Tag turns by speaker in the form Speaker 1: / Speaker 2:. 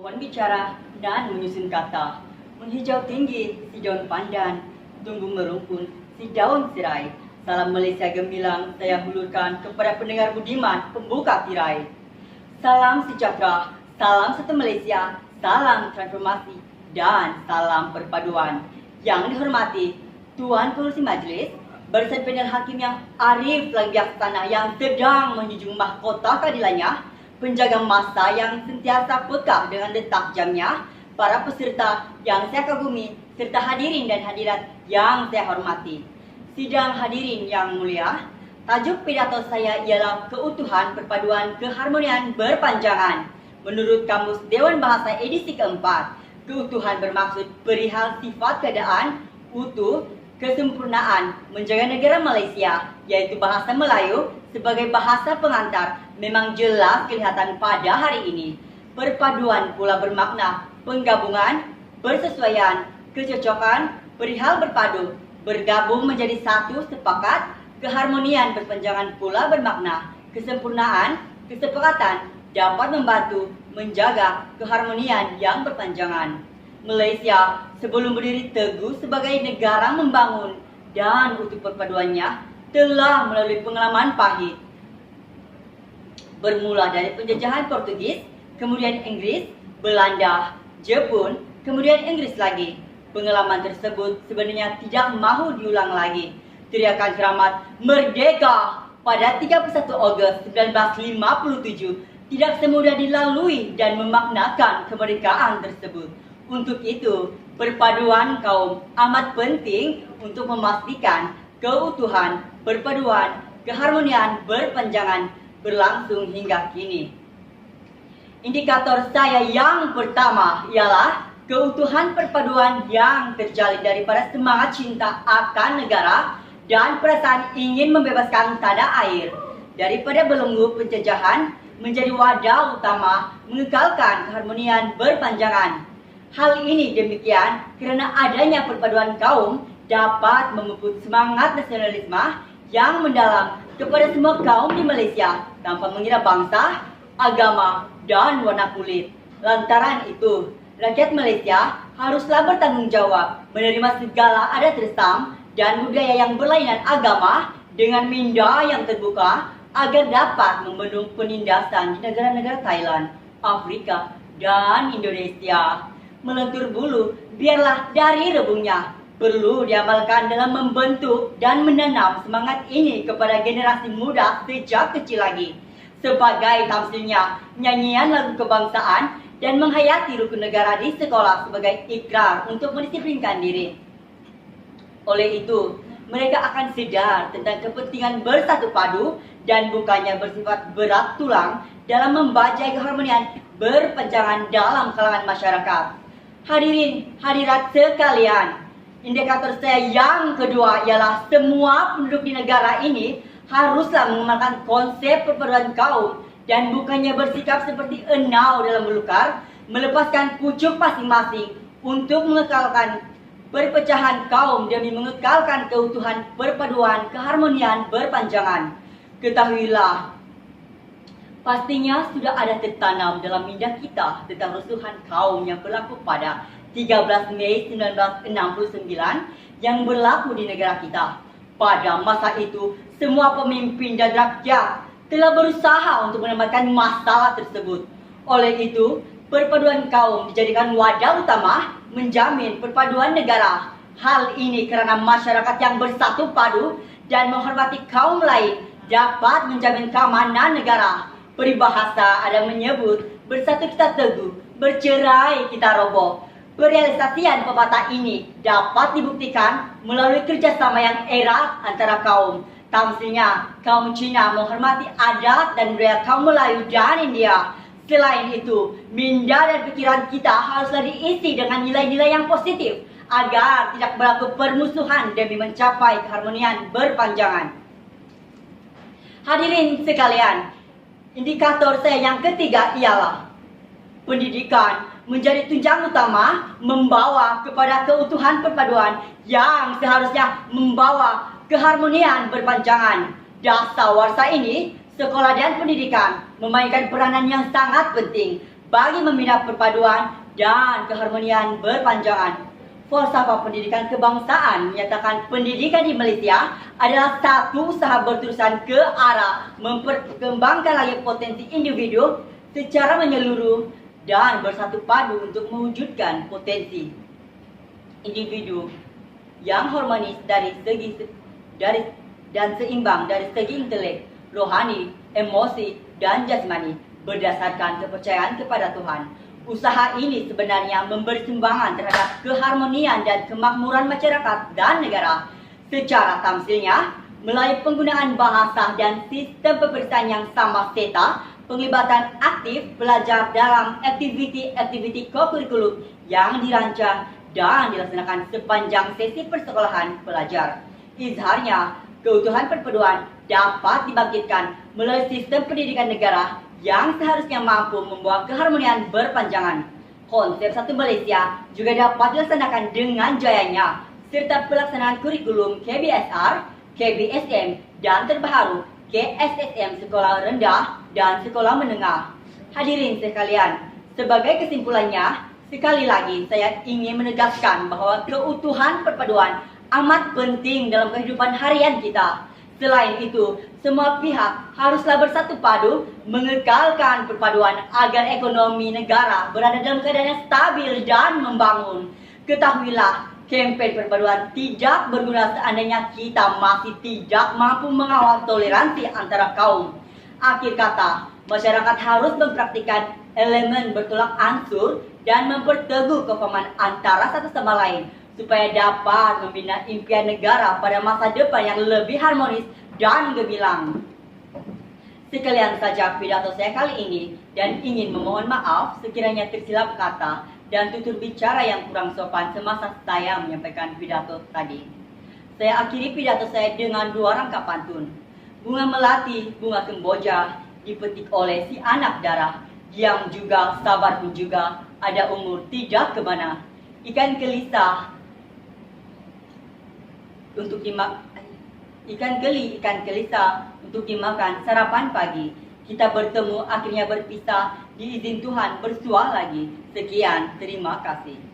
Speaker 1: Kawan bicara dan menyusun kata. Menghijau tinggi si daun pandan, tumbuh merumpun si daun serai. Salam Malaysia gemilang saya hulurkan kepada pendengar budiman pembuka tirai. Salam sejahtera, salam satu Malaysia, salam transformasi, dan salam perpaduan. Yang dihormati Tuan Pengerusi Majlis, barisan panel hakim yang arif lagi bijaksana yang sedang menjunjung mahkota keadilannya, penjaga masa yang sentiasa peka dengan detak jamnya, para peserta yang saya kagumi, serta hadirin dan hadirat yang saya hormati. Sidang hadirin yang mulia, tajuk pidato saya ialah keutuhan perpaduan keharmonian berpanjangan. Menurut Kamus Dewan Bahasa edisi keempat, keutuhan bermaksud perihal sifat keadaan, utuh, kesempurnaan menjaga negara Malaysia, yaitu bahasa Melayu sebagai bahasa pengantar, memang jelas kelihatan pada hari ini. Perpaduan pula bermakna penggabungan, persesuaian, kecocokan, perihal berpadu, bergabung menjadi satu sepakat. Keharmonian berpanjangan pula bermakna kesempurnaan, kesepakatan dapat membantu menjaga keharmonian yang berpanjangan. Malaysia sebelum berdiri teguh sebagai negara membangun dan utuh perpaduannya telah melalui pengalaman pahit. Bermula dari penjajahan Portugis, kemudian Inggris, Belanda, Jepun, kemudian Inggris lagi. Pengalaman tersebut sebenarnya tidak mahu diulang lagi. Teriakan keramat merdeka pada 31 Ogos 1957 tidak semudah dilalui dan memaknakan kemerdekaan tersebut. Untuk itu, perpaduan kaum amat penting untuk memastikan keutuhan, perpaduan, keharmonian berpanjangan berlangsung hingga kini. Indikator saya yang pertama ialah keutuhan perpaduan yang terjalin daripada semangat cinta akan negara dan perasaan ingin membebaskan tanah air daripada belenggu penjajahan menjadi wadah utama mengekalkan keharmonian berpanjangan. Hal ini demikian kerana adanya perpaduan kaum dapat memupuk semangat nasionalisme yang mendalam kepada semua kaum di Malaysia tanpa mengira bangsa, agama, dan warna kulit. Lantaran itu, rakyat Malaysia haruslah bertanggung jawab menerima segala adat resam dan budaya yang berlainan agama dengan minda yang terbuka agar dapat membendung penindasan di negara-negara Thailand, Afrika, dan Indonesia. Melentur bulu, biarlah dari rebungnya. Perlu diamalkan dalam membentuk dan menanam semangat ini kepada generasi muda sejak kecil lagi. Sebagai tamsilnya, nyanyian lagu kebangsaan dan menghayati rukun negara di sekolah sebagai ikrar untuk mendisiplinkan diri. Oleh itu, mereka akan sadar tentang kepentingan bersatu padu dan bukannya bersifat berat tulang dalam membajai keharmonian berpanjangan dalam kalangan masyarakat. Hadirin hadirat sekalian, indikator saya yang kedua ialah semua penduduk di negara ini haruslah mengamalkan konsep perpaduan kaum dan bukannya bersikap seperti enau dalam belukar, melepaskan pucuk masing-masing untuk mengekalkan perpecahan kaum demi mengekalkan keutuhan perpaduan keharmonian berpanjangan. Ketahuilah, pastinya sudah ada tertanam dalam minda kita tentang rusuhan kaum yang berlaku pada 13 Mei 1969 yang berlaku di negara kita. Pada masa itu, semua pemimpin dan rakyat telah berusaha untuk menyelamatkan masalah tersebut. Oleh itu, perpaduan kaum dijadikan wadah utama menjamin perpaduan negara. Hal ini kerana masyarakat yang bersatu padu dan menghormati kaum lain dapat menjamin keamanan negara. Peribahasa ada menyebut, bersatu kita teguh, bercerai kita roboh. Perealisasian pepatah ini dapat dibuktikan melalui kerjasama yang erat antara kaum. Tamsilnya, kaum Cina menghormati adat dan budaya kaum Melayu dan India. Selain itu, minda dan pikiran kita haruslah diisi dengan nilai-nilai yang positif agar tidak berlaku permusuhan demi mencapai keharmonian berpanjangan. Hadirin sekalian, indikator saya yang ketiga ialah pendidikan menjadi tunjang utama membawa kepada keutuhan perpaduan yang seharusnya membawa keharmonian berpanjangan. Dasawarsa ini, sekolah dan pendidikan memainkan peranan yang sangat penting bagi membina perpaduan dan keharmonian berpanjangan. Falsafah pendidikan kebangsaan menyatakan pendidikan di Malaysia adalah satu usaha berterusan ke arah memperkembangkan lagi potensi individu secara menyeluruh dan bersatu padu untuk mewujudkan potensi individu yang harmonis dan seimbang dari segi intelek, rohani, emosi, dan jasmani berdasarkan kepercayaan kepada Tuhan. Usaha ini sebenarnya memberi sumbangan terhadap keharmonian dan kemakmuran masyarakat dan negara. Secara tamsilnya, melalui penggunaan bahasa dan sistem peperiksaan yang sama serta penglibatan aktif pelajar dalam aktiviti-aktiviti kokurikulum yang dirancang dan dilaksanakan sepanjang sesi persekolahan pelajar. Izharnya, keutuhan perpaduan dapat dibangkitkan melalui sistem pendidikan negara yang seharusnya mampu membawa keharmonian berpanjangan. Konsep Satu Malaysia juga dapat dilaksanakan dengan jayanya, serta pelaksanaan kurikulum KBSR, KBSM, dan terbaru KSSM Sekolah Rendah dan Sekolah Menengah. Hadirin sekalian, sebagai kesimpulannya, sekali lagi saya ingin menegaskan bahwa keutuhan perpaduan amat penting dalam kehidupan harian kita. Selain itu, semua pihak haruslah bersatu padu mengekalkan perpaduan agar ekonomi negara berada dalam keadaan yang stabil dan membangun. Ketahuilah, kempen perpaduan tidak berguna seandainya kita masih tidak mampu mengawal toleransi antara kaum. Akhir kata, masyarakat harus mempraktikkan elemen bertolak ansur dan memperteguh kepahaman antara satu sama lain, supaya dapat membina impian negara pada masa depan yang lebih harmonis dan gemilang. Sekalian saja pidato saya kali ini, dan ingin memohon maaf sekiranya tersilap kata dan tutur bicara yang kurang sopan semasa saya menyampaikan pidato tadi. Saya akhiri pidato saya dengan dua rangka pantun. Bunga melati, bunga kemboja, dipetik oleh si anak darah, yang juga sabar pun juga, ada umur tidak kemana. Ikan gelisah untuk ikan gelisah untuk dimakan sarapan pagi. Kita bertemu akhirnya berpisah, diizin Tuhan bersua lagi. Sekian, terima kasih.